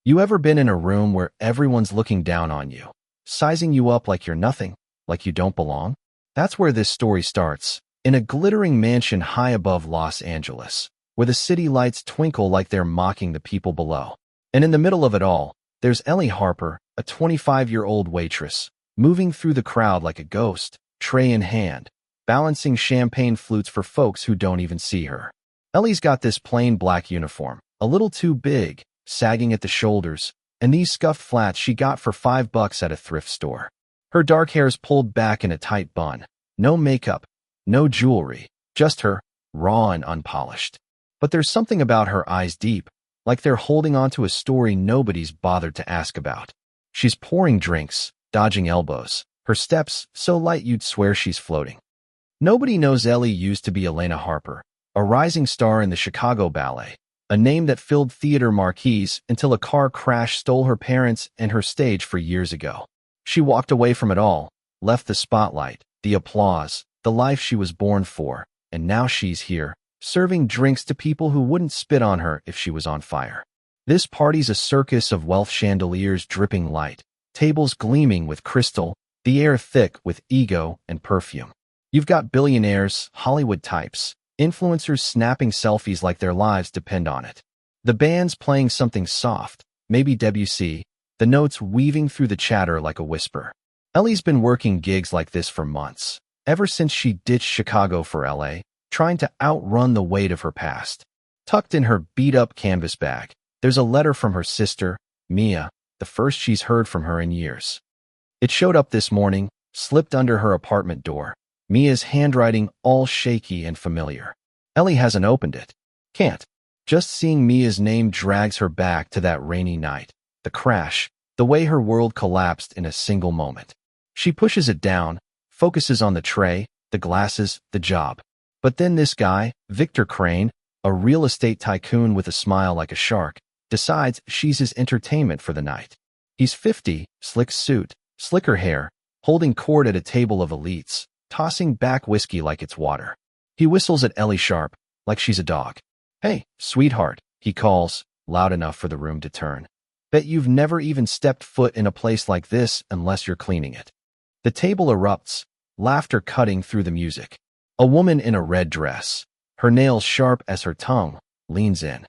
You ever been in a room where everyone's looking down on you, sizing you up like you're nothing, like you don't belong? That's where this story starts, in a glittering mansion high above Los Angeles, where the city lights twinkle like they're mocking the people below. And in the middle of it all, there's Ellie Harper, a 25-year-old waitress, moving through the crowd like a ghost, tray in hand, balancing champagne flutes for folks who don't even see her. Ellie's got this plain black uniform, a little too big, sagging at the shoulders, and these scuffed flats she got for $5 at a thrift store. Her dark hair's pulled back in a tight bun. No makeup, no jewelry, just her, raw and unpolished. But there's something about her eyes deep, like they're holding onto a story nobody's bothered to ask about. She's pouring drinks, dodging elbows, her steps so light you'd swear she's floating. Nobody knows Ellie used to be Elena Harper, a rising star in the Chicago Ballet, a name that filled theater marquees until a car crash stole her parents and her stage for years ago. She walked away from it all, left the spotlight, the applause, the life she was born for, and now she's here, serving drinks to people who wouldn't spit on her if she was on fire. This party's a circus of wealth, chandeliers dripping light, tables gleaming with crystal, the air thick with ego and perfume. You've got billionaires, Hollywood types, influencers snapping selfies like their lives depend on it. The band's playing something soft, maybe Debussy, the notes weaving through the chatter like a whisper. Ellie's been working gigs like this for months, ever since she ditched Chicago for LA, trying to outrun the weight of her past. Tucked in her beat-up canvas bag, there's a letter from her sister, Mia, the first she's heard from her in years. It showed up this morning, slipped under her apartment door, Mia's handwriting all shaky and familiar. Ellie hasn't opened it. Can't. Just seeing Mia's name drags her back to that rainy night, the crash, the way her world collapsed in a single moment. She pushes it down, focuses on the tray, the glasses, the job. But then this guy, Victor Crane, a real estate tycoon with a smile like a shark, decides she's his entertainment for the night. He's 50, slick suit, slicker hair, holding court at a table of elites, tossing back whiskey like it's water. He whistles at Ellie sharp, like she's a dog. "Hey, sweetheart," he calls, loud enough for the room to turn. "Bet you've never even stepped foot in a place like this unless you're cleaning it." The table erupts, laughter cutting through the music. A woman in a red dress, her nails sharp as her tongue, leans in.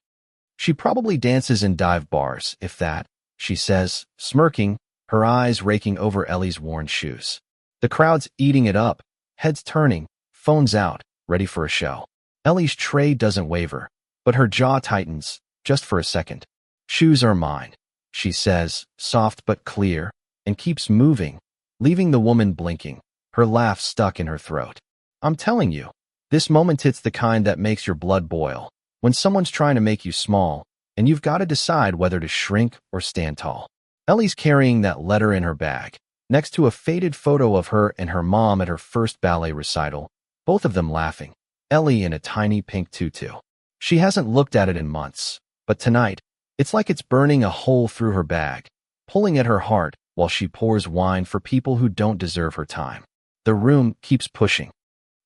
She probably dances in dive bars, if that, she says, smirking, her eyes raking over Ellie's worn shoes. The crowd's eating it up, heads turning, phones out, ready for a show. Ellie's tray doesn't waver, but her jaw tightens, just for a second. "Shoes are mine," she says, soft but clear, and keeps moving, leaving the woman blinking, her laugh stuck in her throat. "I'm telling you, this moment hits the kind that makes your blood boil, when someone's trying to make you small, and you've got to decide whether to shrink or stand tall." Ellie's carrying that letter in her bag, next to a faded photo of her and her mom at her first ballet recital, both of them laughing, Ellie in a tiny pink tutu. She hasn't looked at it in months, but tonight, it's like it's burning a hole through her bag, pulling at her heart while she pours wine for people who don't deserve her time. The room keeps pushing.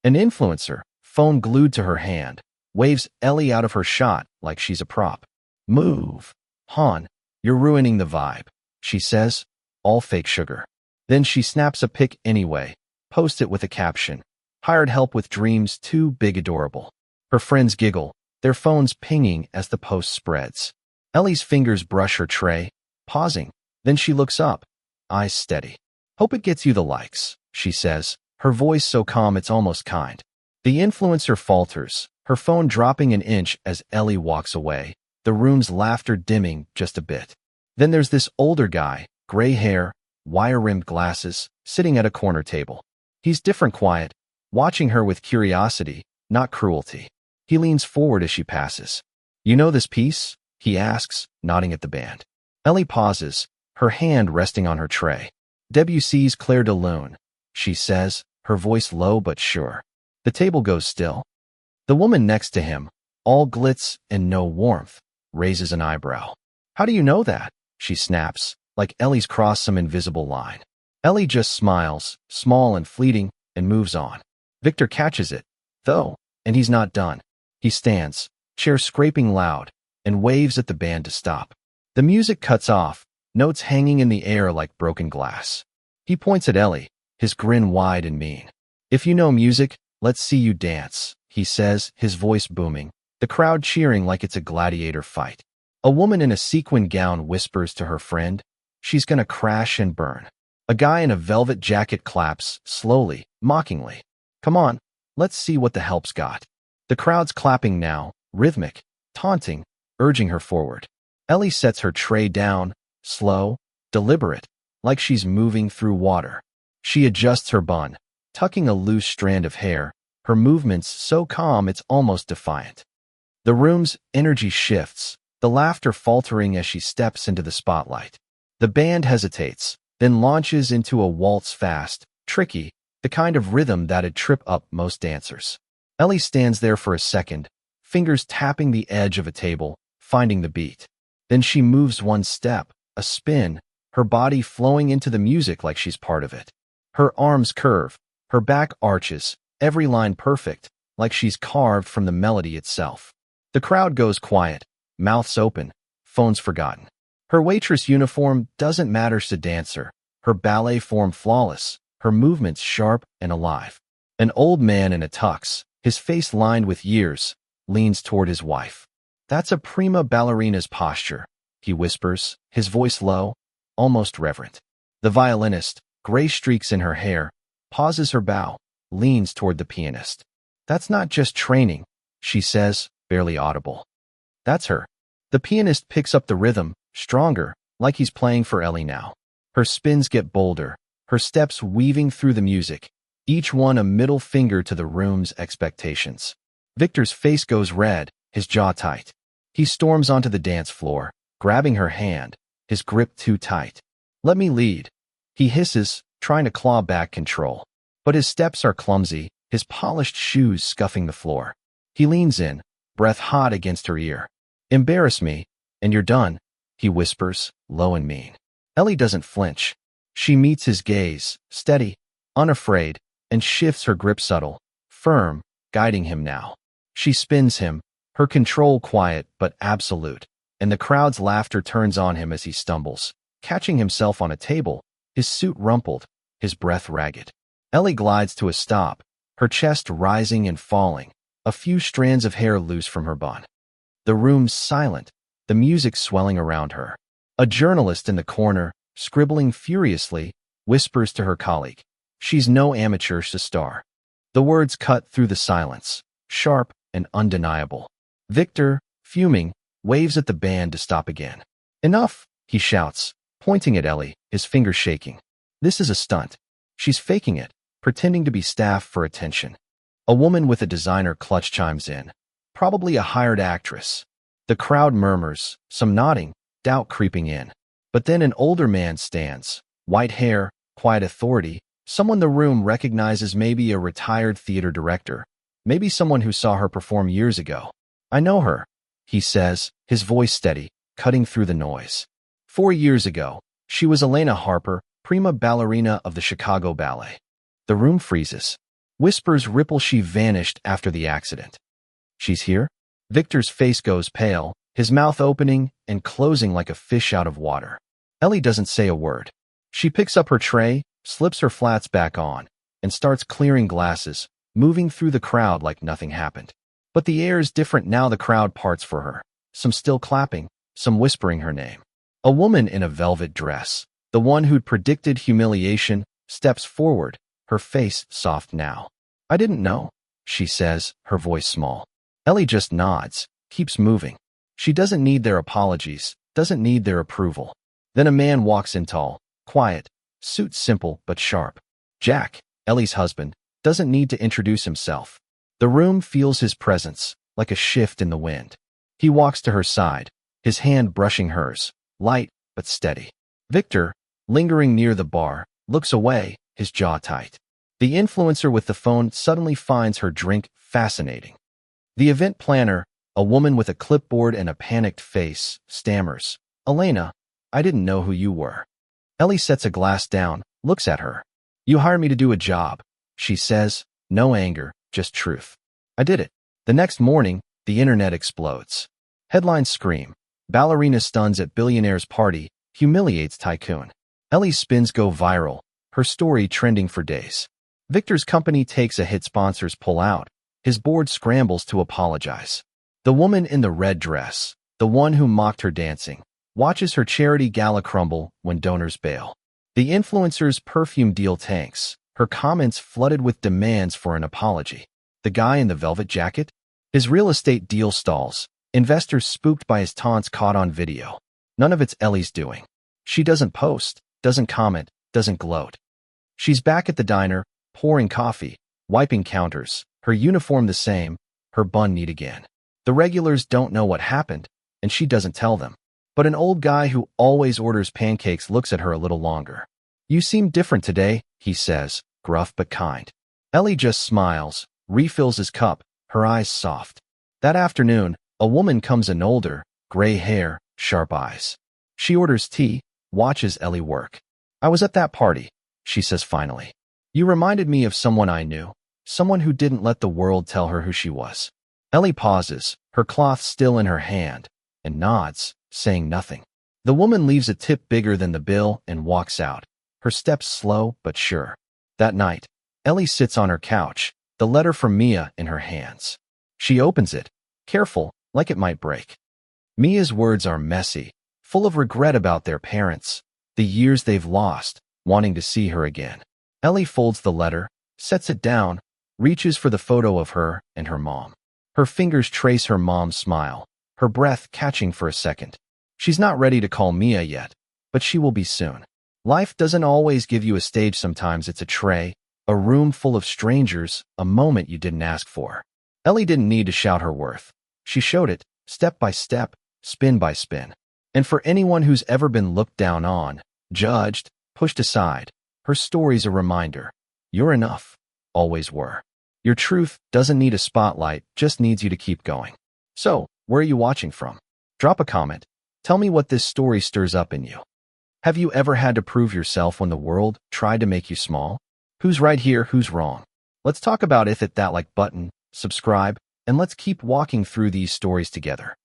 An influencer, phone glued to her hand, waves Ellie out of her shot like she's a prop. "Move. Hon, you're ruining the vibe," she says, all fake sugar. Then she snaps a pic anyway, posts it with a caption, "Hired help with dreams too big adorable." Her friends giggle, their phones pinging as the post spreads. Ellie's fingers brush her tray, pausing. Then she looks up, eyes steady. "Hope it gets you the likes," she says, her voice so calm it's almost kind. The influencer falters, her phone dropping an inch as Ellie walks away, the room's laughter dimming just a bit. Then there's this older guy, gray hair, wire-rimmed glasses, sitting at a corner table. He's different, quiet, watching her with curiosity, not cruelty. He leans forward as she passes. "You know this piece?" he asks, nodding at the band. Ellie pauses, her hand resting on her tray. "Debussy's Clair de Lune," she says, her voice low but sure. The table goes still. The woman next to him, all glitz and no warmth, raises an eyebrow. "How do you know that?" she snaps, like Ellie's crossed some invisible line. Ellie just smiles, small and fleeting, and moves on. Victor catches it, though, and he's not done. He stands, chair scraping loud, and waves at the band to stop. The music cuts off, notes hanging in the air like broken glass. He points at Ellie, his grin wide and mean. "If you know music, let's see you dance," he says, his voice booming, the crowd cheering like it's a gladiator fight. A woman in a sequin gown whispers to her friend, "She's gonna crash and burn." A guy in a velvet jacket claps, slowly, mockingly. "Come on, let's see what the help's got." The crowd's clapping now, rhythmic, taunting, urging her forward. Ellie sets her tray down, slow, deliberate, like she's moving through water. She adjusts her bun, tucking a loose strand of hair, her movements so calm it's almost defiant. The room's energy shifts, the laughter faltering as she steps into the spotlight. The band hesitates, then launches into a waltz fast, tricky, the kind of rhythm that'd trip up most dancers. Ellie stands there for a second, fingers tapping the edge of a table, finding the beat. Then she moves one step, a spin, her body flowing into the music like she's part of it. Her arms curve, her back arches, every line perfect, like she's carved from the melody itself. The crowd goes quiet, mouths open, phones forgotten. Her waitress uniform doesn't matter to dancer, her ballet form flawless, her movements sharp and alive. An old man in a tux, his face lined with years, leans toward his wife. "That's a prima ballerina's posture," he whispers, his voice low, almost reverent. The violinist, gray streaks in her hair, pauses her bow, leans toward the pianist. "That's not just training," she says, barely audible. "That's her." The pianist picks up the rhythm, stronger, like he's playing for Ellie now. Her spins get bolder, her steps weaving through the music, each one a middle finger to the room's expectations. Victor's face goes red, his jaw tight. He storms onto the dance floor, grabbing her hand, his grip too tight. "Let me lead," he hisses, trying to claw back control. But his steps are clumsy, his polished shoes scuffing the floor. He leans in, breath hot against her ear. "Embarrass me, and you're done," he whispers, low and mean. Ellie doesn't flinch. She meets his gaze, steady, unafraid, and shifts her grip subtle, firm, guiding him now. She spins him, her control quiet but absolute, and the crowd's laughter turns on him as he stumbles, catching himself on a table, his suit rumpled, his breath ragged. Ellie glides to a stop, her chest rising and falling, a few strands of hair loose from her bun. The room's silent, the music swelling around her. A journalist in the corner, scribbling furiously, whispers to her colleague, "She's no amateur to star." The words cut through the silence, sharp and undeniable. Victor, fuming, waves at the band to stop again. "Enough," he shouts, pointing at Ellie, his fingers shaking. "This is a stunt. She's faking it, pretending to be staff for attention." A woman with a designer clutch chimes in, probably a hired actress. The crowd murmurs, some nodding, doubt creeping in. But then an older man stands, white hair, quiet authority, someone the room recognizes, maybe a retired theater director, maybe someone who saw her perform years ago. "I know her," he says, his voice steady, cutting through the noise. 4 years ago, she was Elena Harper, prima ballerina of the Chicago Ballet. The room freezes. Whispers ripple. She vanished after the accident. "She's here?" Victor's face goes pale, his mouth opening and closing like a fish out of water. Ellie doesn't say a word. She picks up her tray, slips her flats back on, and starts clearing glasses, moving through the crowd like nothing happened. But the air is different now. The crowd parts for her, some still clapping, some whispering her name. A woman in a velvet dress, the one who'd predicted humiliation, steps forward, her face soft now. "I didn't know," she says, her voice small. Ellie just nods, keeps moving. She doesn't need their apologies, doesn't need their approval. Then a man walks in, tall, quiet, suit simple but sharp. Jack, Ellie's husband, doesn't need to introduce himself. The room feels his presence, like a shift in the wind. He walks to her side, his hand brushing hers, light but steady. Victor, lingering near the bar, looks away, his jaw tight. The influencer with the phone suddenly finds her drink fascinating. The event planner, a woman with a clipboard and a panicked face, stammers, "Elena, I didn't know who you were." Ellie sets a glass down, looks at her. "You hired me to do a job," she says, no anger, just truth. "I did it." The next morning, the internet explodes. Headlines scream, Ballerina stuns at billionaire's party, humiliates tycoon. Ellie's spins go viral, her story trending for days. Victor's company takes a hit, sponsors pull out. His board scrambles to apologize. The woman in the red dress, the one who mocked her dancing, watches her charity gala crumble when donors bail. The influencer's perfume deal tanks, her comments flooded with demands for an apology. The guy in the velvet jacket? His real estate deal stalls, investors spooked by his taunts caught on video. None of it's Ellie's doing. She doesn't post, doesn't comment, doesn't gloat. She's back at the diner, pouring coffee, wiping counters, her uniform the same, her bun neat again. The regulars don't know what happened, and she doesn't tell them. But an old guy who always orders pancakes looks at her a little longer. "You seem different today," he says, gruff but kind. Ellie just smiles, refills his cup, her eyes soft. That afternoon, a woman comes in, older, gray hair, sharp eyes. She orders tea, watches Ellie work. "I was at that party," she says finally. "You reminded me of someone I knew, someone who didn't let the world tell her who she was." Ellie pauses, her cloth still in her hand, and nods, saying nothing. The woman leaves a tip bigger than the bill and walks out, her steps slow but sure. That night, Ellie sits on her couch, the letter from Mia in her hands. She opens it, careful, like it might break. Mia's words are messy, full of regret about their parents, the years they've lost, wanting to see her again. Ellie folds the letter, sets it down, reaches for the photo of her and her mom. Her fingers trace her mom's smile, her breath catching for a second. She's not ready to call Mia yet, but she will be soon. Life doesn't always give you a stage. Sometimes it's a tray, a room full of strangers, a moment you didn't ask for. Ellie didn't need to shout her worth. She showed it, step by step, spin by spin. And for anyone who's ever been looked down on, judged, pushed aside, her story's a reminder. You're enough. Always were. Your truth doesn't need a spotlight, just needs you to keep going. So, where are you watching from? Drop a comment. Tell me what this story stirs up in you. Have you ever had to prove yourself when the world tried to make you small? Who's right here, who's wrong? Let's talk about it. Hit that like button, subscribe, and let's keep walking through these stories together.